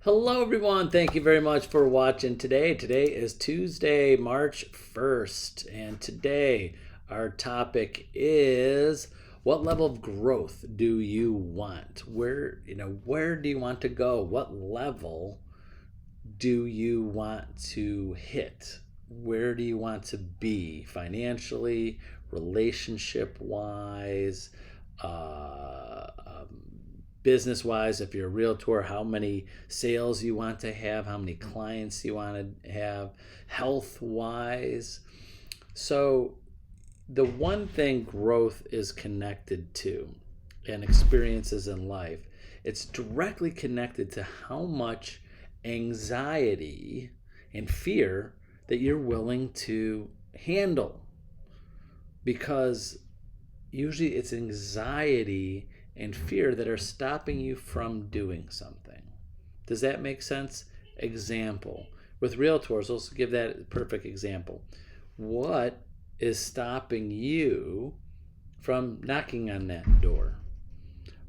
Hello, everyone. Thank you very much for watching today. Today is Tuesday, March 1st, and today our topic is what level of growth do you want? Where do you want to go? What level do you want to hit? Where do you want to be financially, relationship wise, business wise? If you're a realtor, how many sales you want to have, how many clients you want to have, health wise. So, the one thing growth is connected to and experiences in life, it's directly connected to how much anxiety and fear that you're willing to handle. Because usually it's anxiety and fear that are stopping you from doing something. Does that make sense? Example. With realtors, let's give that perfect example. What is stopping you from knocking on that door?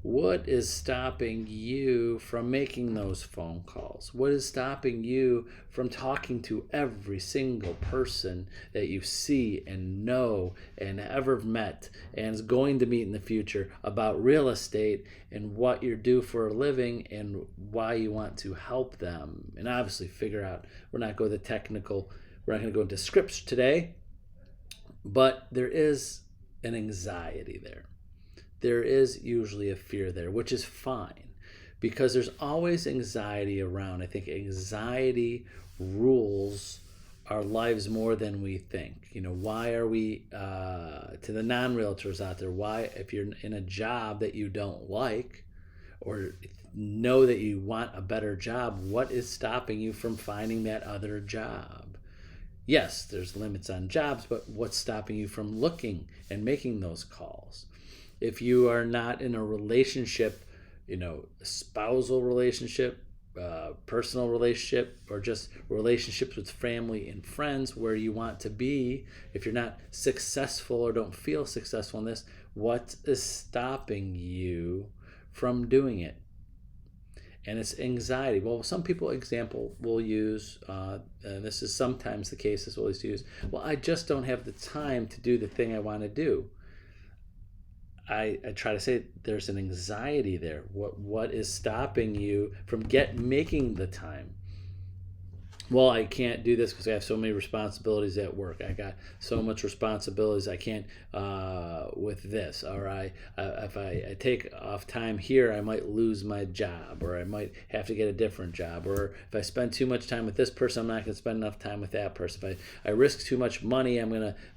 What is stopping you from making those phone calls? What is stopping you from talking to every single person that you see and know and ever met and is going to meet in the future about real estate and what you're due for a living and why you want to help them? And obviously figure out, we're not going to technical, we're not going to go into scripts today, but there is an anxiety there. There is usually a fear there, which is fine because there's always anxiety around. I think anxiety rules our lives more than we think. Why are we, to the non realtors out there, why, if you're in a job that you don't like or know that you want a better job, what is stopping you from finding that other job? Yes, there's limits on jobs, but what's stopping you from looking and making those calls? If you are not in a relationship, spousal relationship, personal relationship, or just relationships with family and friends where you want to be, if you're not successful or don't feel successful in this, what is stopping you from doing it? And it's anxiety. Well, some people, example, will use, and this is sometimes the case, this will always use, well, I just don't have the time to do the thing I want to do. I try to say there's an anxiety there. What is stopping you from making the time? Well, I can't do this because I have so many responsibilities at work. I got so much responsibilities. I can't with this. Or if I take off time here, I might lose my job, or I might have to get a different job. Or if I spend too much time with this person, I'm not going to spend enough time with that person. If I risk too much money,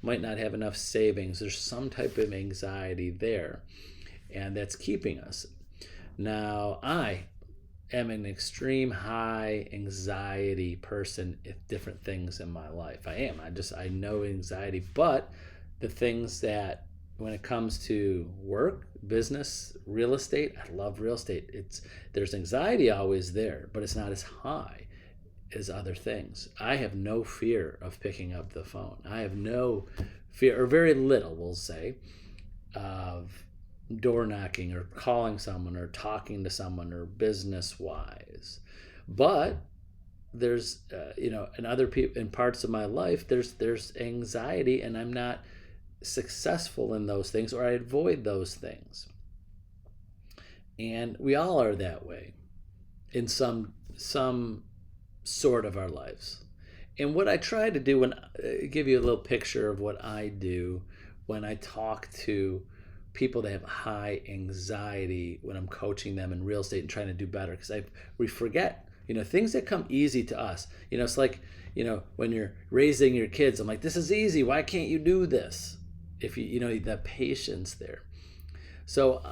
might not have enough savings. There's some type of anxiety there, and that's keeping us. Now, I am an extreme high anxiety person at different things in my life. I know anxiety, but the things that, when it comes to work, business, real estate, I love real estate. There's anxiety always there, but it's not as high as other things. I have no fear of picking up the phone. I have no fear, or very little, we'll say, of door knocking or calling someone or talking to someone or business wise. But there's in other people, in parts of my life, there's anxiety, and I'm not successful in those things, or I avoid those things. And we all are that way in some sort of our lives. And what I try to do, when give you a little picture of what I do when I talk to people that have high anxiety, when I'm coaching them in real estate and trying to do better, because we forget, things that come easy to us. It's like, when you're raising your kids, I'm like, this is easy. Why can't you do this? If the patience there. So,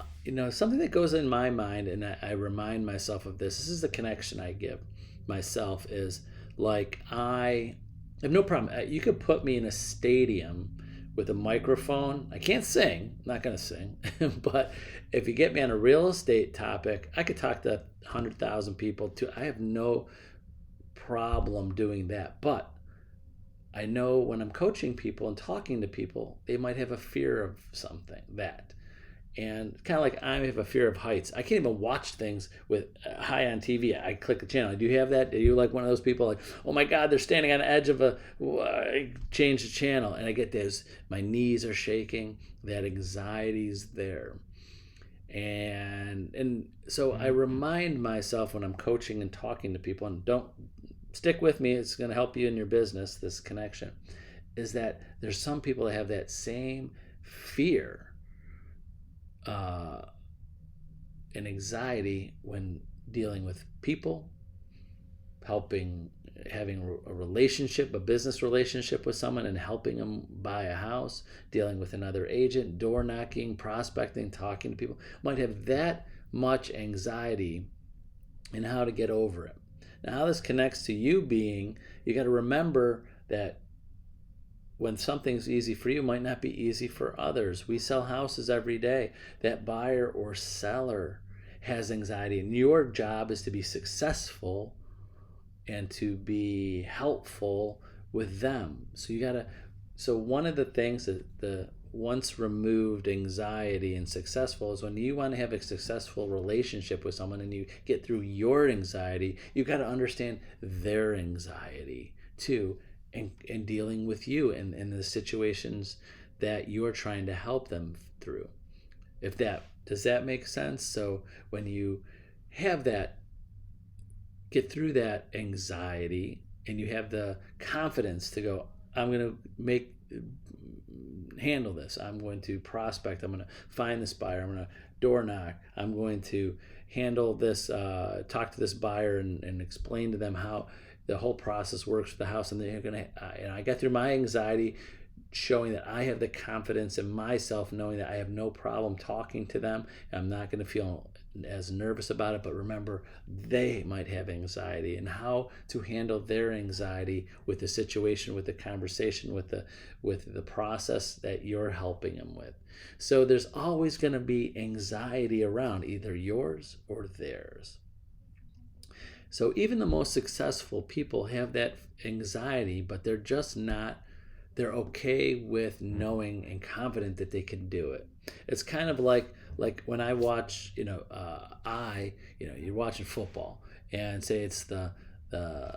something that goes in my mind, and I remind myself of this is the connection I give myself, is like, I have no problem. You could put me in a stadium with a microphone. I can't sing. I'm not going to sing. But if you get me on a real estate topic, I could talk to 100,000 people too. I have no problem doing that. But I know when I'm coaching people and talking to people, they might have a fear of something, that. And kind of like I have a fear of heights. I can't even watch things with high on TV. I click the channel. Do you have that? Are you like one of those people like, oh my God, they're standing on the edge of I change the channel, and I get this. My knees are shaking. That anxiety's there. And so I remind myself when I'm coaching and talking to people, and don't stick with me, it's going to help you in your business, this connection, is that there's some people that have that same fear and anxiety when dealing with people, having a relationship, a business relationship with someone and helping them buy a house, dealing with another agent, door knocking, prospecting, talking to people, might have that much anxiety and how to get over it. Now, how this connects to you got to remember that when something's easy for you, it might not be easy for others. We sell houses every day. That buyer or seller has anxiety, and your job is to be successful and to be helpful with them. So one of the things that the once removed anxiety and successful is when you want to have a successful relationship with someone and you get through your anxiety, you've got to understand their anxiety too, and dealing with you and the situations that you're trying to help them through. Does that make sense? So when you have that, get through that anxiety, and you have the confidence to go, I'm going to handle this. I'm going to prospect. I'm going to find this buyer. I'm going to door knock. I'm going to handle this, talk to this buyer and explain to them how the whole process works for the house. And they're going to, I got through my anxiety, showing that I have the confidence in myself, knowing that I have no problem talking to them. I'm not going to feel as nervous about it, but remember, they might have anxiety, and how to handle their anxiety with the situation, with the conversation, with the process that you're helping them with. So there's always going to be anxiety around, either yours or theirs. So even the most successful people have that anxiety, but they're okay with knowing and confident that they can do it. It's kind of like when I watch, you're watching football and say it's the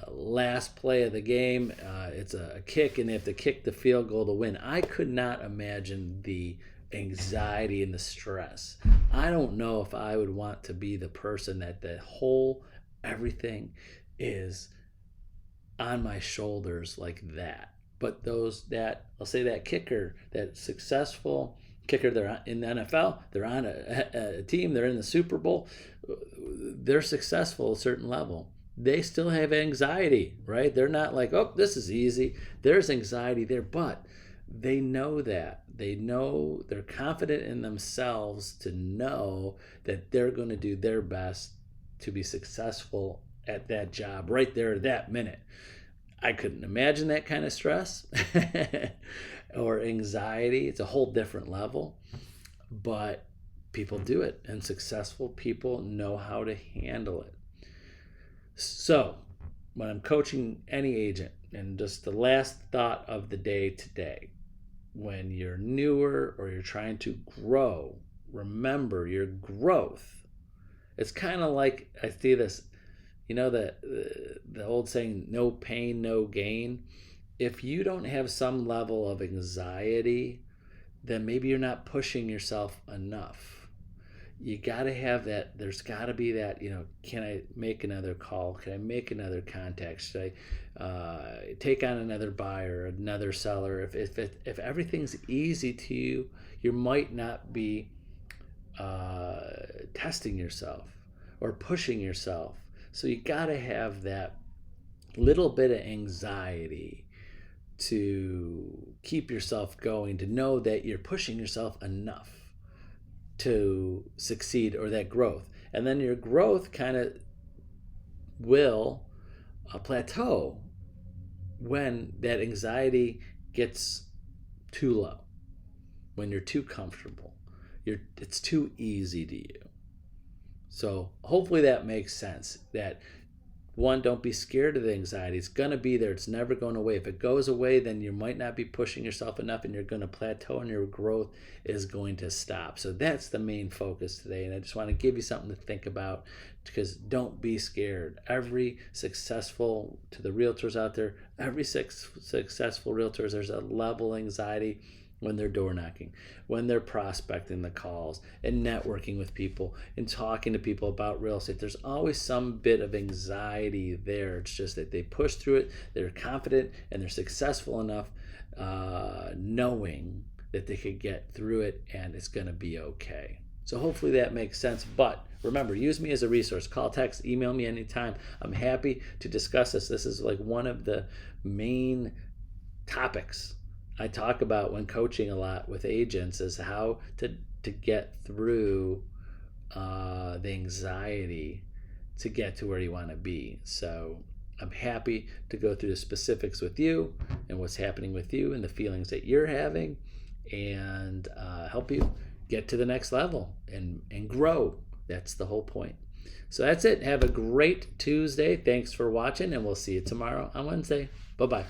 last play of the game, it's a kick, and they have to kick the field goal to win. I could not imagine the anxiety and the stress. I don't know if I would want to be the person that everything is on my shoulders like that. But I'll say that kicker, that successful kicker, they're in the NFL, they're on a team, they're in the Super Bowl, they're successful at a certain level. They still have anxiety, right? They're not like, oh, this is easy. There's anxiety there, but they know that. They're confident in themselves to know that they're going to do their best to be successful at that job right there at that minute. I couldn't imagine that kind of stress or anxiety. It's a whole different level, but people do it, and successful people know how to handle it. So when I'm coaching any agent, and just the last thought of the day today, when you're newer or you're trying to grow, remember your growth. It's kind of like, I see this, the old saying, no pain, no gain. If you don't have some level of anxiety, then maybe you're not pushing yourself enough. You got to have that. There's got to be that, can I make another call? Can I make another contact? Should I take on another buyer, another seller? If everything's easy to you, you might not be testing yourself or pushing yourself. So you got to have that little bit of anxiety to keep yourself going, to know that you're pushing yourself enough to succeed, or that growth. And then your growth kind of will plateau when that anxiety gets too low, when you're too comfortable, it's too easy to you. So hopefully that makes sense, that One, don't be scared of the anxiety. It's going to be there. It's never going away. If it goes away, then you might not be pushing yourself enough and you're going to plateau and your growth is going to stop. So that's the main focus today. And I just want to give you something to think about, because don't be scared. Every successful, to the realtors out there, every successful realtors, there's a level of anxiety when they're door knocking, when they're prospecting the calls and networking with people and talking to people about real estate. There's always some bit of anxiety there. It's just that they push through it, they're confident, and they're successful enough knowing that they could get through it and it's going to be okay. So hopefully that makes sense. But remember, use me as a resource. Call, text, email me anytime. I'm happy to discuss this. This is like one of the main topics I talk about when coaching a lot with agents, is how to get through the anxiety to get to where you want to be. So I'm happy to go through the specifics with you and what's happening with you and the feelings that you're having, and help you get to the next level and grow. That's the whole point. So that's it. Have a great Tuesday. Thanks for watching, and we'll see you tomorrow on Wednesday. Bye-bye.